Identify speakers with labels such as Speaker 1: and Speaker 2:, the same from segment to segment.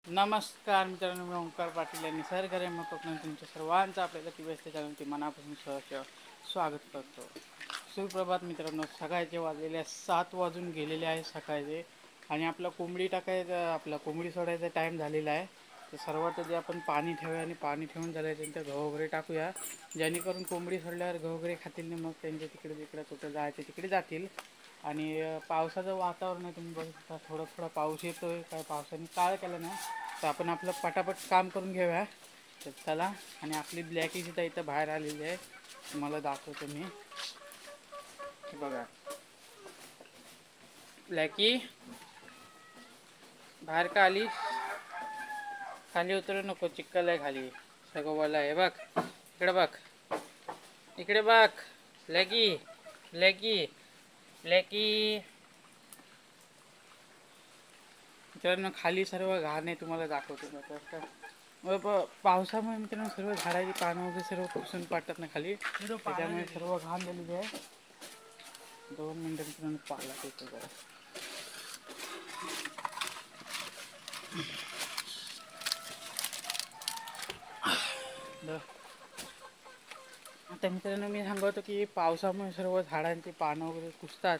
Speaker 1: नमस्कार मित्रांनो, मी ओंकार पाटील यांनी सरकारी मग कोकणात तुमच्या सर्वांचं आपल्याला टी व्यस्त चॅनलची मनापासून सहर्ष स्वागत करतो. सुप्रभात मित्रांनो, सकाळचे वाजलेले 7 वाजून गेलेले आहे सकाळचे आणि आपला कोंबडी टाकायचा आपला कोंबडी सोडायचा टाईम झालेला आहे. तर सर्वात आधी आपण पाणी ठेवूया आणि पाणी ठेवून झाल्यानंतर गहू वगैरे टाकूया, जेणेकरून कोंबडी सोडल्यावर गहू वगैरे खातील नाही, मग त्यांच्या तिकडे तिकडे कुठं जायचे तिकडे जातील. आणि पावसाचं वातावरण आहे, तुम्ही बघू शकता थोडा थोडा पाऊस येतोय. काय पावसाने काळ केलं ना, तर आपण आपलं पटापट काम करून घेऊया. तर चला, आणि आपली ब्लॅकी सुद्धा इथं बाहेर आलेली आहे, तुम्हाला दाखवतो मी. बघा ब्लॅकी, बाहेर का आली? खाली उतरू नको, चिक्कल आहे खाली, सगळं आहे बघ. इकडे बघ, इकडे बघ ब्लॅकी, ब्लॅकी, ब्लॅकी. मित्रांनो, खाली सर्व घाण आहे, तुम्हाला दाखवतो. पावसामुळे मित्रांनो सर्व झाडाची पानं वगैरे सर्व पुसून पाडतात ना खाली, त्याच्यामुळे सर्व घाण झालेली आहे. 2 मिनटं मित्रांनो, पाला येतो जरा. आता मित्रांनो, मी सांगतो की पावसामुळे सर्व झाडांची पानं वगैरे कुसतात.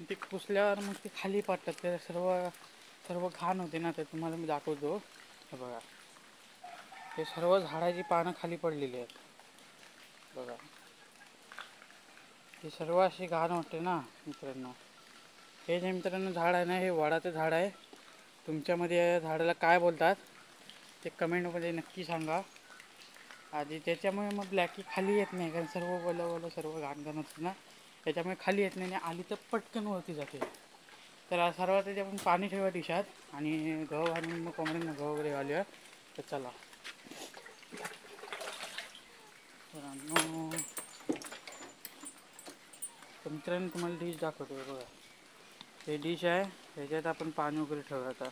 Speaker 1: ते कुसल्यावर मग ते खाली पडतात, ते सर्व सर्व घाण होते ना. तर तुम्हाला मी दाखवतो, हे बघा, हे सर्व झाडाची पानं खाली पडलेली आहेत बघा. हे सर्व अशी घाण होते ना मित्रांनो. हे जे मित्रांनो झाड आहे ना, हे वडाचं झाड आहे. तुमच्यामध्ये या झाडाला काय बोलतात ते कमेंटमध्ये नक्की सांगा. आधी त्याच्यामुळे मग ब्लॅकी खाली येत नाही, कारण सर्व ओलं सर्व घाण घाण असतं ना, त्याच्यामुळे खाली येत नाही आणि आली तर पटकन वरती जाते. तर सर्वात आधी आपण पाणी ठेवा दिशात आणि गहू आणून मग कोंबड्यांना गहू वगैरे घालूया. तर चला तर मित्रांनो, तुम्हाला डिश दाखवतो बघा. हे डिश आहे, ह्याच्यात आपण पाणी वगैरे ठेवूया आता.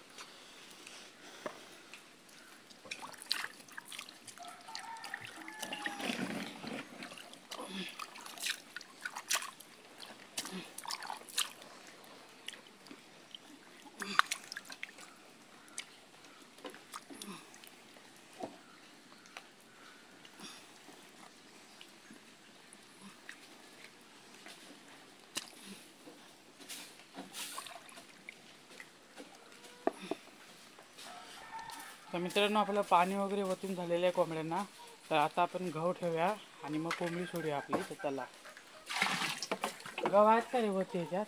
Speaker 1: तर मित्रांनो, आपलं पाणी वगैरे वतून झालेलं आहे कोंबड्यांना. तर आता आपण गहू ठेवूया आणि मग कोंबडी सोडूया आपली. तर चला, गहू आहेत का रे वरती ह्याच्यात?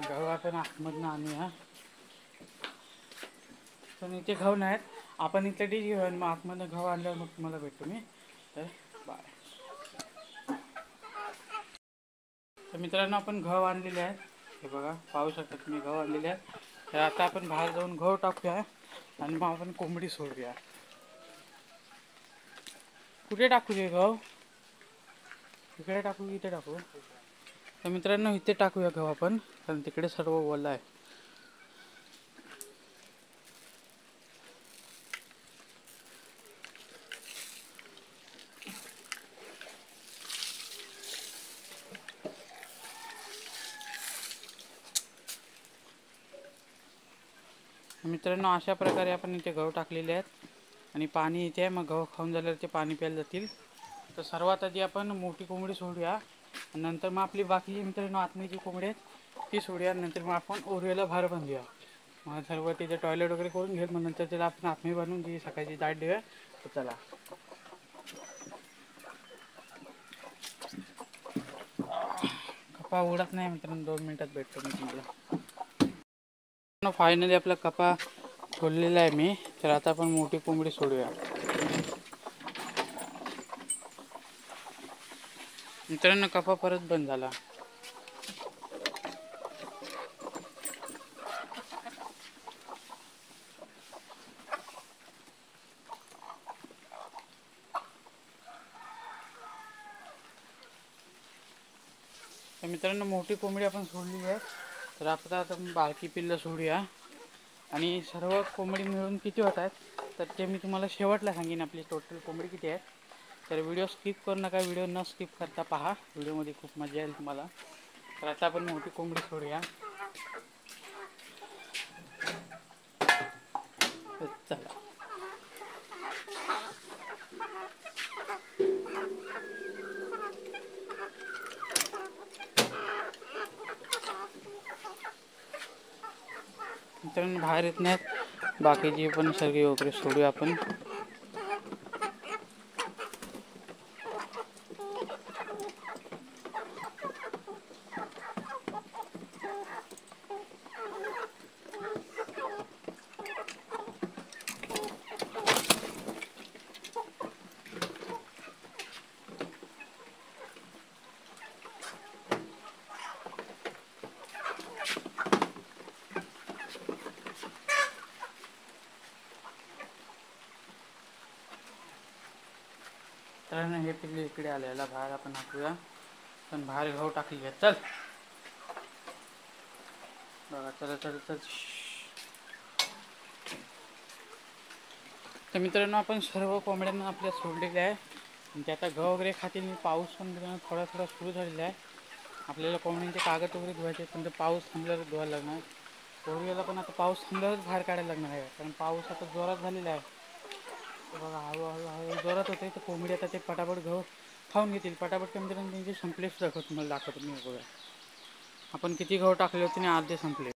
Speaker 1: गहू आपण आतमधनं आणूया. पण इथे गहू नाहीत, आपण इथं डिश घेऊया आणि मग आतमधनं गहू आणल्यावर मग तुम्हाला भेटतो मी. तर बाय. तर मित्रांनो, आपण गहू आणलेले आहेत, हे बघा, पाहू शकता तुम्ही गहू आणलेले आहेत. तर आता आपण बाहेर जाऊन गहू टाकूया आणि मग आपण कोंबडी सोडूया. कुठे टाकू दे गहू? इकडे टाकू की इथे टाकू? तर मित्रांनो, इथे टाकूया गहू आपण, कारण तिकडे सर्व ओलं आहे. मित्रांनो, अशा प्रकारे आपण इथे गहू टाकलेले आहेत आणि पाणी इथे आहे. मग गहू खाऊन झाल्यावर ते पाणी प्यायला जातील. तर सर्वात आधी आपण मोठी कोंबडी सोडूया, नंतर मग आपली बाकी मित्रांनो आतमध्ये जी कोंबडी आहेत ती सोडूया. नंतर मग आपण ओरिओला बाहेर बांधूया. मग सर्व तिथे टॉयलेट वगैरे करून घेऊ, मग नंतर त्याला आपण आतमध्ये बांधून जी सकाळची दाट देऊया. तर चला, कपा उडत नाही मित्रांनो, 2 मिनटात भेटतो मी तुम्हाला. फायनली आपला कपा खोललेला आहे मी. तर आता आपण मोठी कोंबडी सोडूया. मित्रांनो, कपा परत बंद झाला. तर मित्रांनो, मोठी कोंबडी आपण सोडली आहे. तर आता बारकी पिल्लं सोडूया आणि सर्व कोंबडी मिळून किती होत आहेत तर ते मी तुम्हाला शेवटला सांगेन, आपली टोटल कोंबडी किती आहे. तर व्हिडिओ स्किप करू नका, व्हिडिओ न स्किप करता पहा, व्हिडिओमध्ये खूप मजा येईल तुम्हाला. तर आता आपण मोठी कोंबडी सोडूया. तर चला. मित्रांनो बाहेर येत नाहीत, बाकीची पण सगळी वगैरे सोडूया आपण. तर हे पिल्ले इकडे आलेला बाहेर आपण टाकूया, पण बाहेर गहू टाकली आहे. चल बघा, चला चल चल. तर मित्रांनो आपण सर्व कोंबड्यांना आपल्या सोडलेले आहे, आणि ते आता गहू वगैरे खातील. पाऊस पण थोडा थोडा सुरू झालेला आहे. आपल्याला कोंबड्यांचे कागद वगैरे धुवायचे, पण ते पाऊस थांबल्यावर धुवायला लागणार. पोरगीला पण आता पाऊस थांबल्यावरच बाहेर काढायला लागणार आहे, कारण पाऊस आता जोरात झालेला आहे. बघा हळूहळू जोरात होते. तर कोंबडी आता ते पटापट गहू खाऊन घेतील. पटापट कमी करून त्यांचे संपलेच दाखवतो, मला दाखवतो मी. बघा आपण किती गहू टाकले होते आणि अर्धे संपले.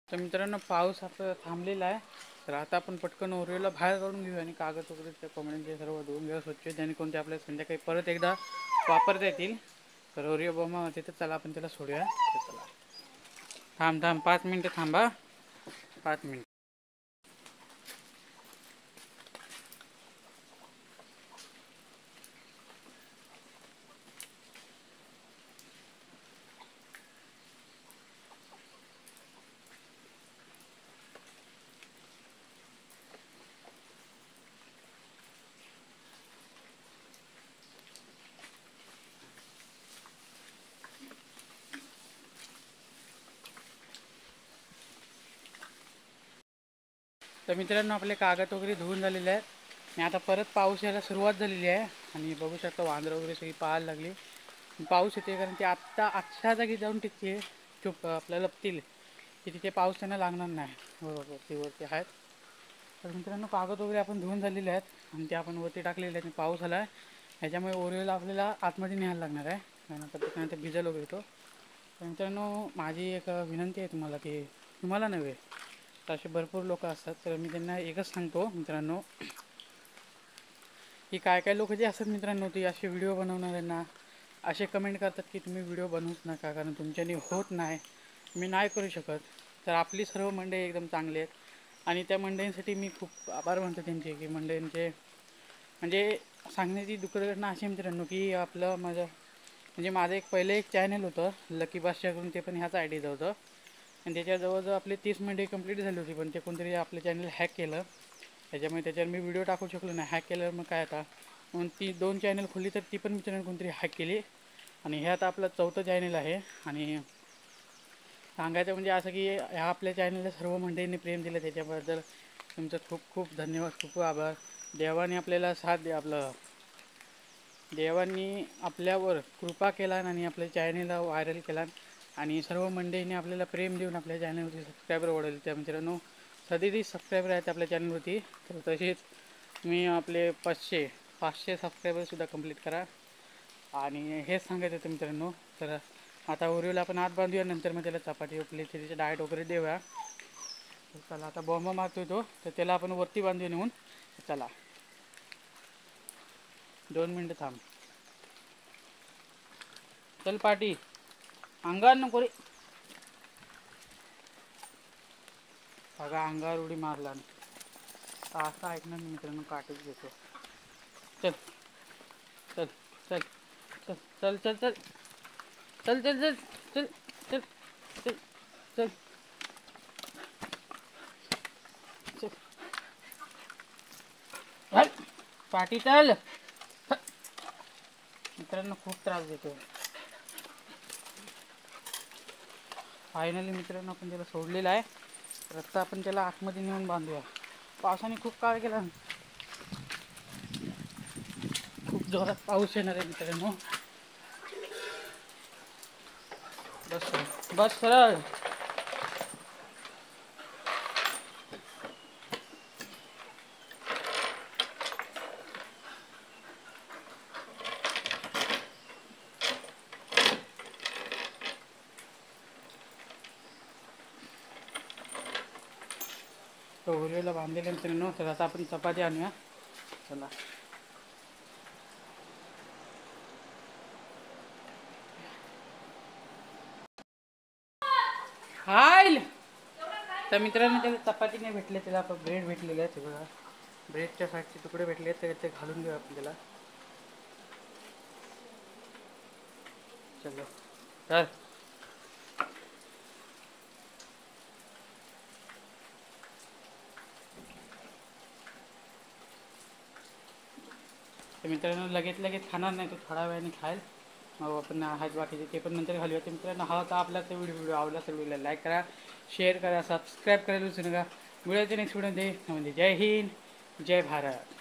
Speaker 1: तर मित्रांनो पाऊस आता थांबलेला आहे. तर आता आपण पटकन ओरिओला बाहेर काढून घेऊ आणि कागद वगैरे त्या कोंबड्यांचे सर्व धुवून घेऊ स्वच्छ, जेणेकरून ते आपल्याला संध्याकाळी परत एकदा वापरता येतील. तर ओरिओ बॉम्बा होते, तर चला आपण त्याला सोडूया. चला थांब 5 मिनटं थांबा, 5 मिनटं. तर मित्रांनो आपले कागद वगैरे धुवून झालेले आहेत, आणि आता परत पाऊस यायला सुरुवात झालेली आहे. आणि बघू शकता वांदरं वगैरे सगळी पाहायला लागली. पाऊस येते, कारण ते आजच्या जागी जाऊन तिथे चुप आपल्याला लपतील, की तिथे पाऊस त्यांना लागणार नाही. बरोबर ते वरती आहेत. तर मित्रांनो कागद वगैरे आपण धुवून झालेले आहेत, आणि ते आपण वरती टाकलेले आहेत. पाऊस आला आहे, ह्याच्यामुळे ओरिओला आपल्याला आतमध्ये न्यायला लागणार आहे, कारण आता भिजल वगैरे तो. तर मित्रांनो माझी एक विनंती आहे तुम्हाला, की तुम्हाला नव्हे तर असे भरपूर लोक असतात. तर मी त्यांना एकच सांगतो मित्रांनो, की काय लोक जे असतात मित्रांनो, ती असे व्हिडिओ बनवणाऱ्यांना असे कमेंट करतात की तुम्ही व्हिडिओ बनवूच नका, कारण तुमच्यानी होत नाही, मी नाही करू शकत. तर आपली सर्व मंडळी एकदम चांगली आहेत, आणि त्या मंडळींसाठी मी खूप आभार मानतो त्यांचे, की मंडळींचे म्हणजे सांगण्याची दुःखघटना अशी मित्रांनो, की माझं एक चॅनल होतं लकी बादशाह करून, ते पण ह्याच आय डीचं होतं. आणि त्याच्या जवळजवळ आपले 30 मिनिटे कंप्लीट झाली होती, पण ते कोणतरी आपलं चॅनल हॅक केलं. त्याच्यामुळे त्याच्यावर मी व्हिडिओ टाकू शकलो नाही. हॅक केल्यावर मग काय आता, म्हणून ती 2 चॅनल खोलली, तर ती पण चॅनल कोणतरी हॅक केली. आणि हे आता आपलं 4थं चॅनल आहे. आणि सांगायचं म्हणजे असं, की ह्या आपल्या चॅनलला सर्व मंडळींनी प्रेम दिलं, त्याच्याबद्दल तुमचं खूप खूप धन्यवाद, खूप आभार. देवाने आपल्याला साथ देवांनी आपल्यावर कृपा केला आणि आपल्या चॅनलला व्हायरल केला, आणि सर्व मंडळींनी आपल्याला प्रेम देऊन आपल्या चॅनलवरती सबस्क्रायबर वाढवले. त्या मित्रांनो 37 सबस्क्रायबर आहेत आपल्या चॅनलवरती. तर तसेच मी आपले 500 सबस्क्रायबरसुद्धा कंप्लीट करा. आणि हेच सांगायचं होतं मित्रांनो. तर आता ओरिओला आपण आत बांधूया, नंतर मग त्याला चपाती उपली त्याची डाएट वगैरे देऊया. तर चला आता बॉम्ब मारतोय तो, तर त्याला आपण वरती बांधूया नेऊन. चला 2 मिनटं थांब. चल पाटी अंगावर नको रे. सगळा अंगावर उडी मारला. असं ऐकणार मित्रांनो काटच घेतो. चल चल चल चल चल चल चल चल चल चल चल चल चल चल चल पाटी चल. मित्रांनो खूप त्रास देतो. फायनली मित्रांनो आपण त्याला सोडलेला आहे. तर आता आपण त्याला आतमध्ये नेऊन बांधूया. पावसाने खूप काळ केला. खूप जोरात पाऊस येणार आहे मित्रांनो. बस बस सरळ. तो उरलेला बांधलेला मित्रांनो. तर आता आपण चपाती आणूया. चला हाय. तर मित्रांनो त्याला चपाती नाही भेटले, त्याला आपण ब्रेड भेटलेले आहे. बघा ब्रेडच्या साईडचे तुकडे भेटले, तर ते घालून घेऊ आपण त्याला. चलो तर मित्रांनो लगेच खाणार नाही, तो थोडा वेळाने खाईल. मग आपण आहेत बाकीचे ते पण नंतर घालूया. तर मित्रांनो हा होता आपला तर व्हिडिओ आवडला तर व्हिडिओला लाईक करा, शेअर करा, सबस्क्राईब करायला विसरू नका. व्हिडिओच्या नेक्स्ट व्हिडिओ म्हणजे जय हिंद जय भारत.